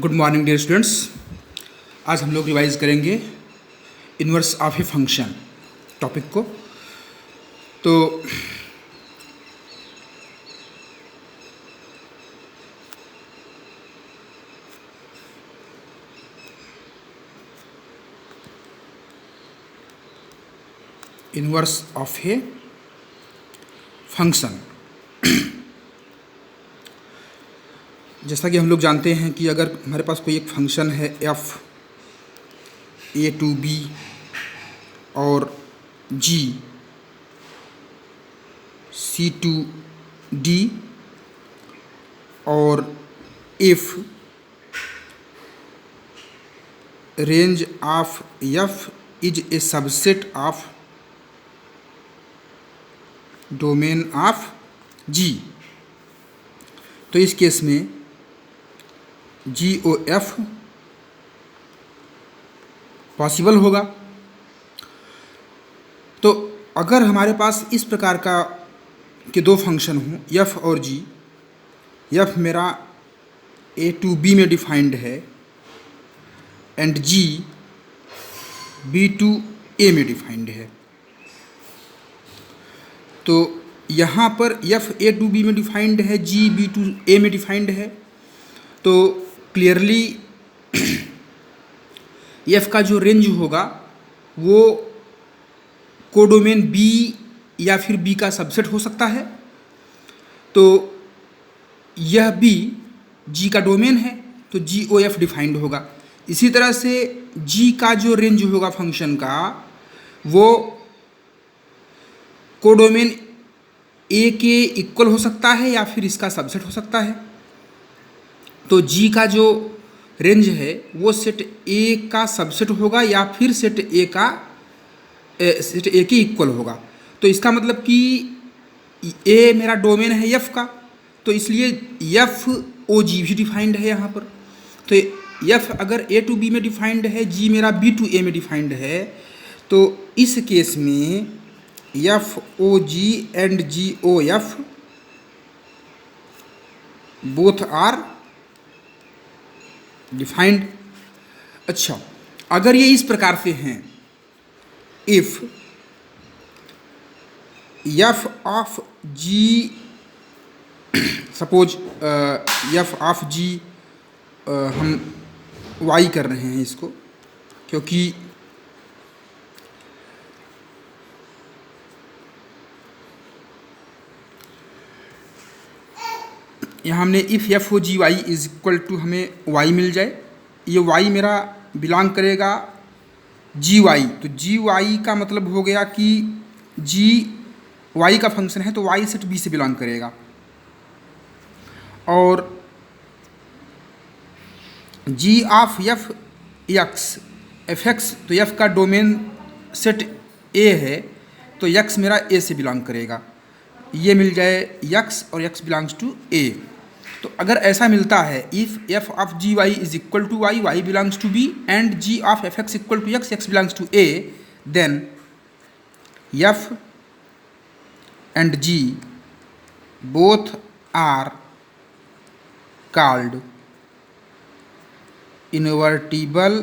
Good morning dear students. आज हम लोग रिवाइज करेंगे inverse of a function topic को। तो इन्वर्स ऑफ ए फंक्शन, जैसा कि हम लोग जानते हैं कि अगर हमारे पास कोई एक फंक्शन है एफ ए टू बी और जी सी टू डी, और if range of f is a subset of domain of g, तो इस केस में जी ओ एफ पॉसिबल होगा। तो अगर हमारे पास इस प्रकार का के दो फंक्शन हों एफ और जी, एफ मेरा ए टू बी में डिफाइंड है एंड जी बी टू ए में डिफाइंड है, तो यहाँ पर एफ ए टू बी में डिफाइंड है, जी बी टू ए में डिफाइंड है, तो क्लियरली एफ का जो रेंज होगा वो कोडोमेन बी या फिर बी का सबसेट हो सकता है। तो यह बी जी का डोमेन है, तो जी ओ एफ डिफाइंड होगा। इसी तरह से जी का जो रेंज होगा फंक्शन का वो कोडोमेन ए के इक्वल हो सकता है या फिर इसका सबसेट हो सकता है। तो जी का जो रेंज है वो सेट ए का सबसेट होगा या फिर सेट ए के इक्वल होगा। तो इसका मतलब कि ए मेरा डोमेन है एफ का, तो इसलिए एफ ओ जी भी डिफाइंड है यहाँ पर। तो एफ अगर ए टू बी में डिफाइंड है, जी मेरा बी टू ए में डिफाइंड है, तो इस केस में f o g and g o f both are defined. अच्छा, अगर ये इस प्रकार से हैं, if f of g, suppose f of g, हम वाई कर रहे हैं इसको, क्योंकि यहाँ हमने if f o g y is equal to हमें वाई मिल जाए, ये वाई मेरा बिलोंग करेगा जी वाई, तो जी वाई का मतलब हो गया कि जी वाई का फंक्शन है तो वाई सेट बी से बिलोंग करेगा। और g of f x f x, तो एफ का डोमेन सेट ए है, तो एक्स मेरा ए से बिलोंग करेगा, ये मिल जाए एक्स और एक्स बिलोंग्स टू ए। तो अगर ऐसा मिलता है, if f of g y is equal to y, y belongs to B, and g of f x equal to x, x belongs to A, then f and g both are called invertible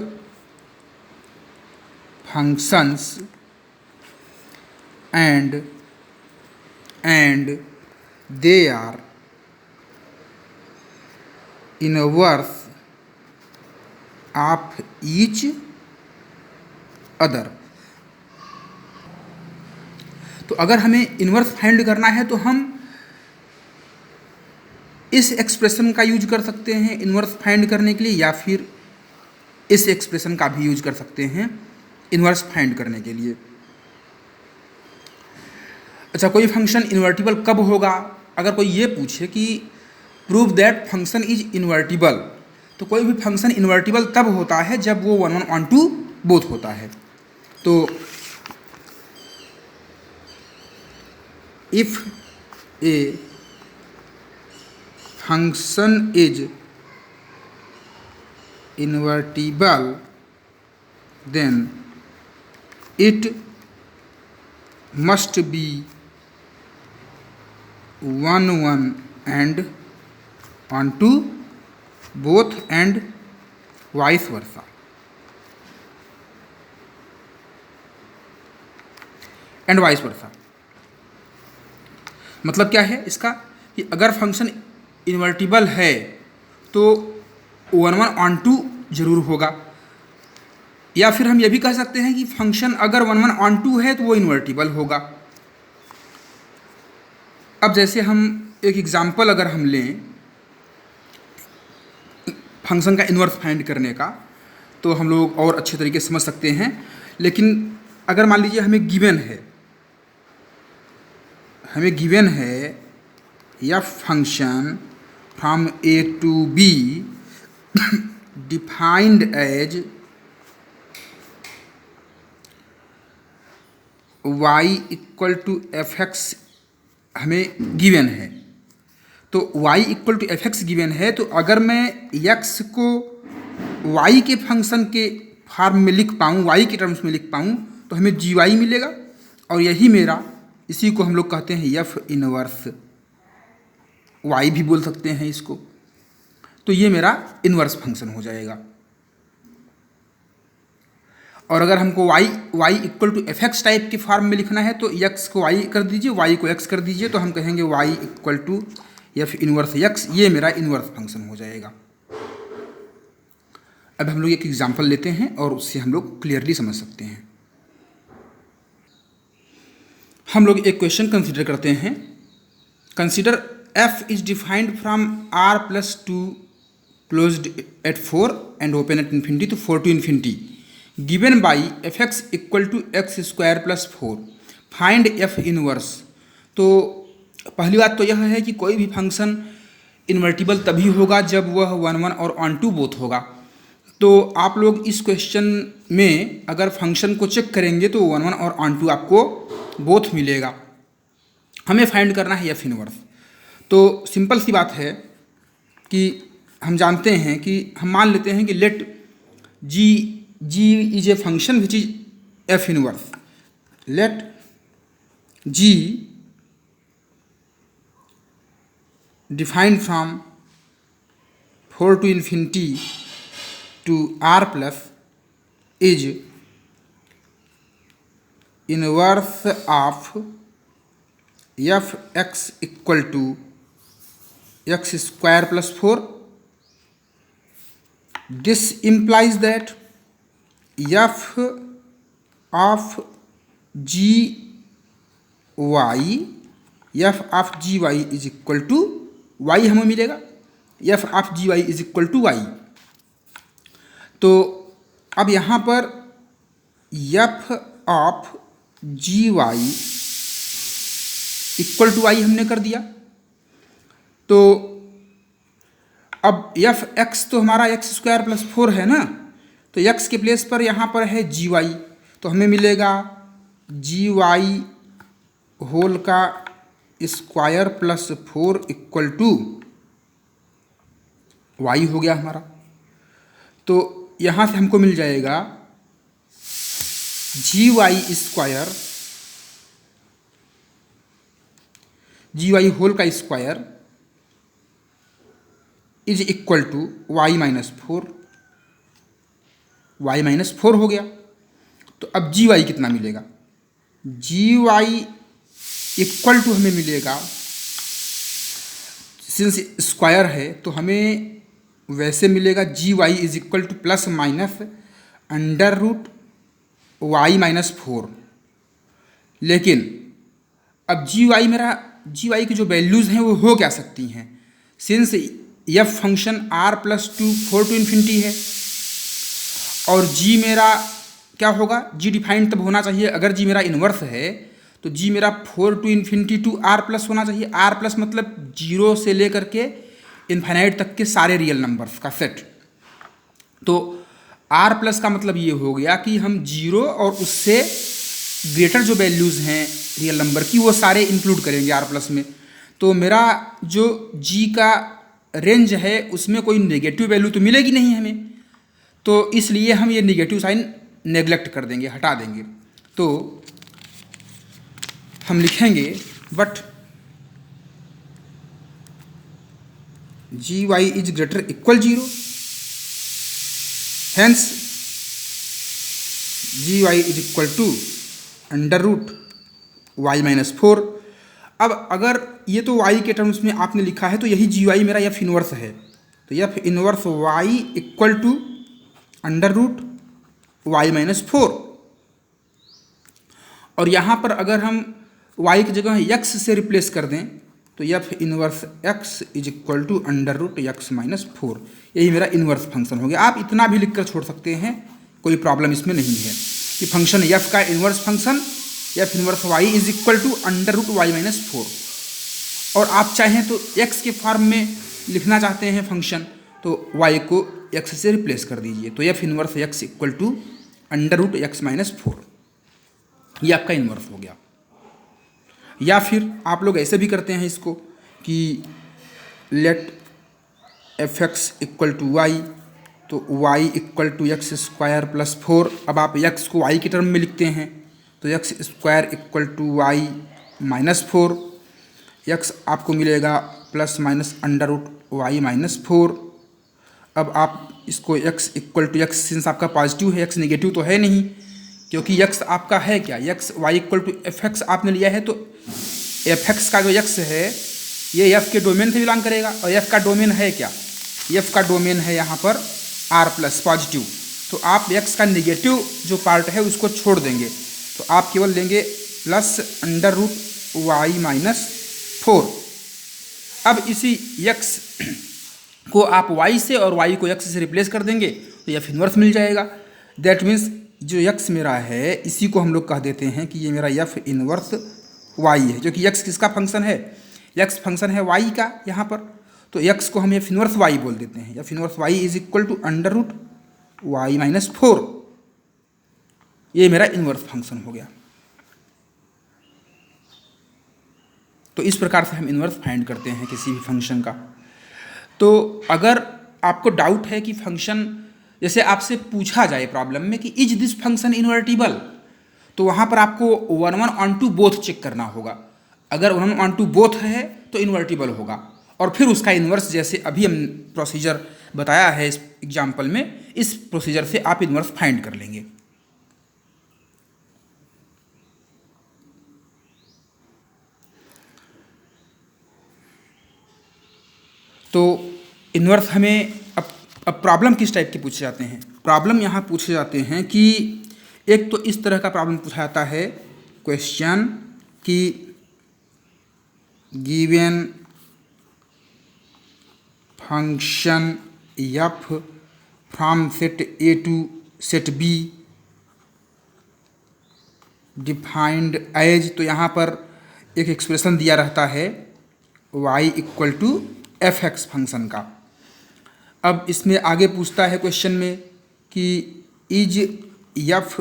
functions and they are inverse of each other। तो अगर हमें inverse find करना है तो हम इस expression का use कर सकते हैं इन्वर्स फाइंड करने के लिए, या फिर इस एक्सप्रेशन का भी यूज कर सकते हैं इन्वर्स फाइंड करने के लिए। अच्छा, कोई फंक्शन इन्वर्टिबल कब होगा? अगर कोई ये पूछे कि prove that function is invertible, तो कोई भी फंक्शन इन्वर्टिबल तब होता है जब वो 1 1 1 2 बोथ होता है। तो if a function is invertible then it must be 1 1 and on to both and vice versa. And vice versa मतलब क्या है इसका कि अगर फंक्शन इन्वर्टिबल है तो 1 1 ऑन 2 जरूर होगा, या फिर हम ये भी कह सकते हैं कि फंक्शन अगर 1 1 ऑन 2 है तो वो इन्वर्टिबल होगा। अब जैसे हम एक एग्जाम्पल अगर हम लें फंक्शन का इन्वर्स फाइंड करने का तो हम लोग और अच्छे तरीके से समझ सकते हैं। लेकिन अगर मान लीजिए हमें गिवन है f function from A to B defined as y equal to f x हमें गिवन है, तो y equal to f x given है, तो अगर मैं x को y के फंक्शन के फॉर्म में लिख पाऊँ, y के टर्म्स में लिख पाऊँ, तो हमें gy मिलेगा। और यही मेरा, इसी को हम लोग कहते हैं एफ इनवर्स, y भी बोल सकते हैं इसको। तो ये मेरा इनवर्स फंक्शन हो जाएगा। और अगर हमको y equal to f x type के फॉर्म में लिखना है तो x को y कर दीजिए, y को x कर दीजिए, तो हम कहेंगे y equal to f inverse x, ये मेरा इनवर्स फंक्शन हो जाएगा। अब हम लोग एक एग्जांपल लेते हैं और उससे हम लोग क्लियरली समझ सकते हैं। हम लोग एक क्वेश्चन कंसीडर करते हैं। Consider f is defined from r plus 2 closed at 4 and open at infinity तो 4 to infinity given by f x equal to x square plus 4 find f inverse. तो पहली बात तो यह है कि कोई भी फंक्शन इन्वर्टिबल तभी होगा जब वह 1 1 और ऑन 2 बोथ होगा। तो आप लोग इस क्वेश्चन में अगर फंक्शन को चेक करेंगे तो 1 1 और ऑन 2 आपको बोथ मिलेगा। हमें फाइंड करना है एफ इनवर्स। तो सिंपल सी बात है कि हम जानते हैं कि हम मान लेते हैं कि late g is a function which is f inverse. Let g defined from 4 to infinity to r plus is inverse of f x equal to x square plus 4. This implies that f of gy is equal to y हमें मिलेगा, f of gy is equal to y। तो अब यहाँ पर f of gy equal to y हमने कर दिया। तो अब एफ एक्स तो हमारा एक्स स्क्वायर प्लस 4 है ना, तो x के प्लेस पर यहाँ पर है gy, तो हमें मिलेगा gy होल का square plus 4 equal to y हो गया हमारा। तो यहाँ से हमको मिल जाएगा gy होल का square is equal to y minus 4 हो गया। तो अब gy कितना मिलेगा, gy इक्वल टू हमें मिलेगा, सिंस स्क्वायर है तो हमें वैसे मिलेगा gy is equal to plus minus under root y minus 4। लेकिन अब gy की जो वैल्यूज़ हैं वो हो क्या सकती हैं, since F function r plus 2 4 to infinity है और g मेरा क्या होगा, g डिफाइंड तब होना चाहिए अगर g मेरा इन्वर्स है, तो g मेरा 4 to infinity to r plus होना चाहिए। r प्लस मतलब 0 से लेकर के इन्फाइनाइट तक के सारे रियल नंबर्स का सेट। तो r प्लस का मतलब ये हो गया कि हम 0 और उससे ग्रेटर जो वैल्यूज़ हैं रियल नंबर की वो सारे इंक्लूड करेंगे r प्लस में। तो मेरा जो g का रेंज है उसमें कोई नेगेटिव वैल्यू तो मिलेगी नहीं हमें, तो इसलिए हम ये नेगेटिव साइन नेगलेक्ट कर देंगे, हटा देंगे। तो हम लिखेंगे but gy is greater equal 0 hence g y is equal to under root y minus 4। अब अगर ये तो y के टर्म्स में आपने लिखा है तो यही जी वाई मेरा एफ इनवर्स है, तो f inverse y equal to under root y minus 4। और यहाँ पर अगर हम y की जगह x से रिप्लेस कर दें तो f inverse x is equal to under root x minus 4। यही मेरा इनवर्स फंक्शन हो गया। आप इतना भी लिखकर छोड़ सकते हैं, कोई प्रॉब्लम इसमें नहीं है कि फंक्शन f का inverse function f inverse y is equal to under root y minus 4। और आप चाहें तो x के फॉर्म में लिखना चाहते हैं फंक्शन, तो y को x से रिप्लेस कर दीजिए, तो f inverse x equal to under root x minus 4, ये आपका इनवर्स हो गया। या फिर आप लोग ऐसे भी करते हैं इसको कि let f x equal to y, तो y equal to x square plus 4। अब आप x को y की टर्म में लिखते हैं तो x square equal to y minus 4, x आपको मिलेगा plus minus under root y minus 4। अब आप इसको x equal to x, since आपका पॉजिटिव है, x नेगेटिव तो है नहीं, क्योंकि x आपका है क्या, x y equal to f x आपने लिया है, तो एफ एक्स का जो x है ये f के डोमेन से बिलोंग करेगा। और f का डोमेन है क्या, f का डोमेन है यहाँ पर r प्लस पॉजिटिव, तो आप x का नेगेटिव जो पार्ट है उसको छोड़ देंगे, तो आप केवल लेंगे plus under root y minus 4। अब इसी x को आप y से और y को x से रिप्लेस कर देंगे तो एफ इनवर्स मिल जाएगा। दैट मीन्स जो x मेरा है इसी को हम लोग कह देते हैं कि ये मेरा एफ इनवर्स y है, जो कि x किसका फंक्शन है, x फंक्शन है y का यहाँ पर, तो x को हम एफ इनवर्स y बोल देते हैं। F inverse y is equal to under root y minus 4, ये मेरा इनवर्स फंक्शन हो गया। तो इस प्रकार से हम इनवर्स फाइंड करते हैं किसी भी फंक्शन का। तो अगर आपको डाउट है कि फंक्शन, जैसे आपसे पूछा जाए प्रॉब्लम में कि इज दिस फंक्शन इन्वर्टिबल, तो वहाँ पर आपको 1 1 ऑन टू बोथ चेक करना होगा। अगर 1 ऑन टू बोथ है तो इन्वर्टिबल होगा, और फिर उसका इन्वर्स, जैसे अभी हम प्रोसीजर बताया है इस एग्जाम्पल में, इस प्रोसीजर से आप इन्वर्स फाइंड कर लेंगे। तो इन्वर्स हमें अब प्रॉब्लम किस टाइप के पूछे जाते हैं, प्रॉब्लम यहाँ पूछे जाते हैं कि एक तो इस तरह का प्रॉब्लम पूछा जाता है क्वेश्चन कि given function f from set A to set B defined as, तो यहाँ पर एक एक्सप्रेशन दिया रहता है y equal to f x function का। अब इसमें आगे पूछता है क्वेश्चन में कि is f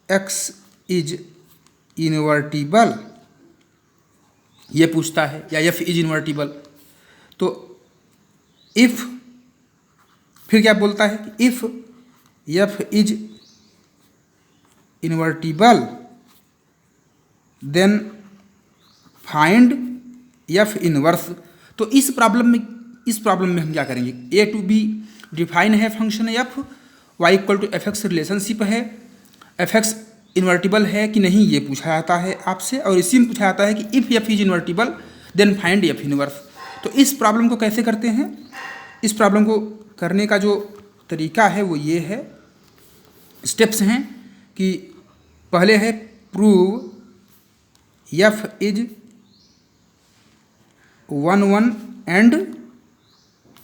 x is invertible, ये पूछता है, या एफ इज इन्वर्टिबल। तो इफ, फिर क्या बोलता है कि if f is invertible then find f inverse. तो इस प्रॉब्लम में हम क्या करेंगे, ए टू बी डिफाइन है function f, y equal to f x relationship है, एफ एक्स इन्वर्टिबल है कि नहीं ये पूछा जाता है आपसे, और इसी में पूछा जाता है कि if f is invertible then find f inverse. तो इस प्रॉब्लम को कैसे करते हैं, इस प्रॉब्लम को करने का जो तरीका है वो ये है, स्टेप्स हैं कि पहले है prove F is 1 1 and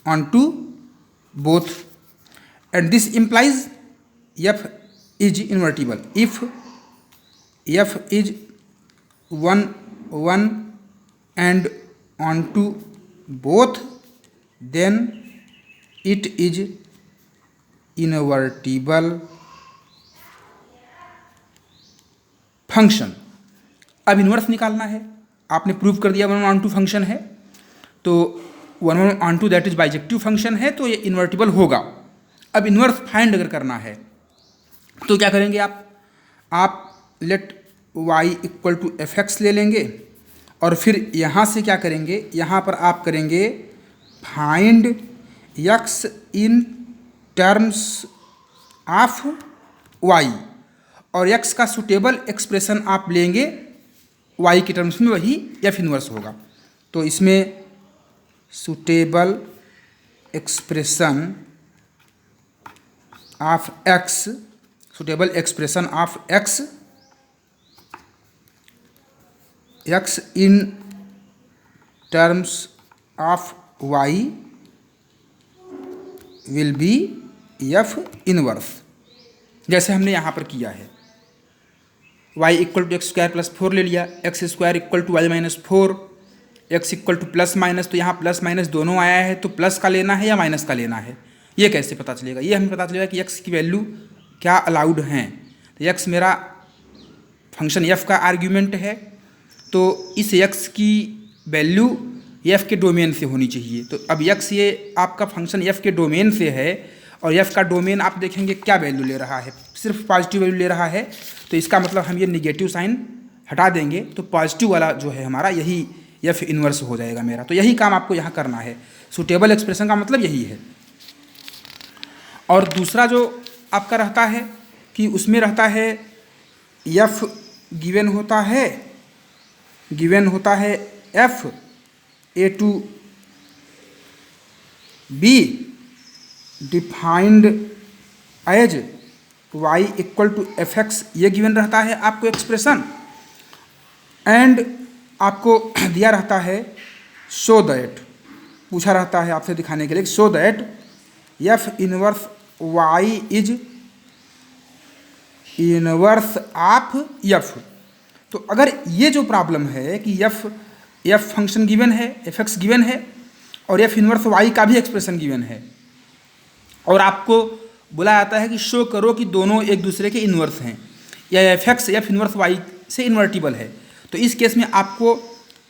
onto both, and this implies f is invertible. If f is 1 1 and onto both, then it is invertible function। अब इन्वर्स निकालना है, आपने प्रूव कर दिया 1 1 on 2 फंक्शन है, तो 1 1 on 2 that is bijective function है, तो ये इन्वर्टिबल होगा। अब इन्वर्स फाइंड अगर करना है तो क्या करेंगे आप let y equal to f x ले लेंगे, और फिर यहाँ से क्या करेंगे, यहाँ पर आप करेंगे find x in terms of y, और एक्स का सुटेबल एक्सप्रेशन आप लेंगे वाई के टर्म्स में, वही एफ इनवर्स होगा। तो इसमें suitable expression of x, suitable expression of x, x in terms of y will be f inverse, जैसे हमने यहाँ पर किया है। y equal to x square plus 4 ले लिया, x square equal to y minus 4, x equal to plus minus, तो यहाँ प्लस माइनस दोनों आया है, तो प्लस का लेना है या माइनस का लेना है, ये कैसे पता चलेगा? ये हमें पता चलेगा कि एक्स की वैल्यू क्या अलाउड हैं। तो एक्स मेरा फंक्शन एफ का आर्ग्यूमेंट है, तो इस एक्स की वैल्यू एफ के डोमेन से होनी चाहिए। तो अब एक्स ये आपका फंक्शन एफ के डोमेन से है, और एफ का डोमेन आप देखेंगे क्या वैल्यू ले रहा है, सिर्फ पॉजिटिव वैल्यू ले रहा है, तो इसका मतलब हम ये निगेटिव साइन हटा देंगे, तो पॉजिटिव वाला जो है हमारा यही एफ इनवर्स हो जाएगा मेरा। तो यही काम आपको यहाँ करना है, सुटेबल एक्सप्रेशन का मतलब यही है। और दूसरा जो आपका रहता है कि उसमें रहता है एफ गिवन होता है f A to B defined as y equal to f x, ये गिवन रहता है आपको एक्सप्रेशन, एंड आपको दिया रहता है सो दैट, पूछा रहता है आपसे दिखाने के लिए, so that F inverse y is inverse of F. तो अगर ये जो प्रॉब्लम है कि एफ फंक्शन गिवन है, एफ एक्स गिवन है, और एफ इनवर्स वाई का भी एक्सप्रेशन गिवन है, और आपको बोला जाता है कि शो करो कि दोनों एक दूसरे के इन्वर्स हैं, या f x f inverse y से इन्वर्टिबल है, तो इस केस में आपको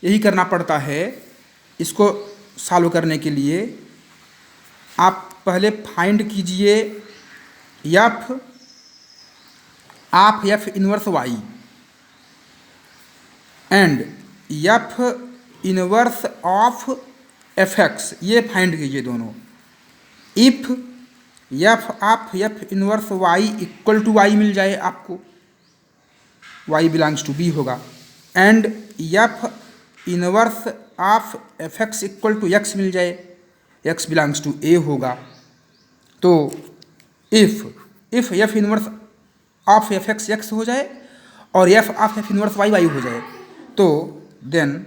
यही करना पड़ता है। इसको सॉल्व करने के लिए आप पहले फाइंड कीजिए f of f inverse y and f inverse of f x, ये फाइंड कीजिए दोनों। If f of f inverse y equal to y मिल जाए आपको, वाई बिलोंग्स टू बी होगा, and f inverse of f x equal to x मिल जाए, x belongs to A होगा। तो if f inverse of f x x हो जाए और f of f inverse y y हो जाए, तो then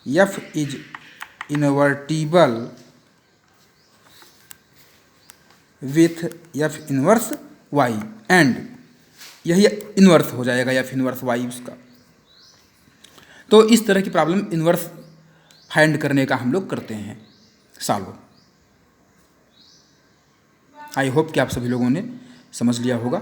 f is invertible with f inverse y, and यही इन्वर्स हो जाएगा एफ इनवर्स वाई उसका। तो इस तरह की प्रॉब्लम इन्वर्स फाइंड करने का हम लोग करते हैं सॉल्व। आई होप कि आप सभी लोगों ने समझ लिया होगा।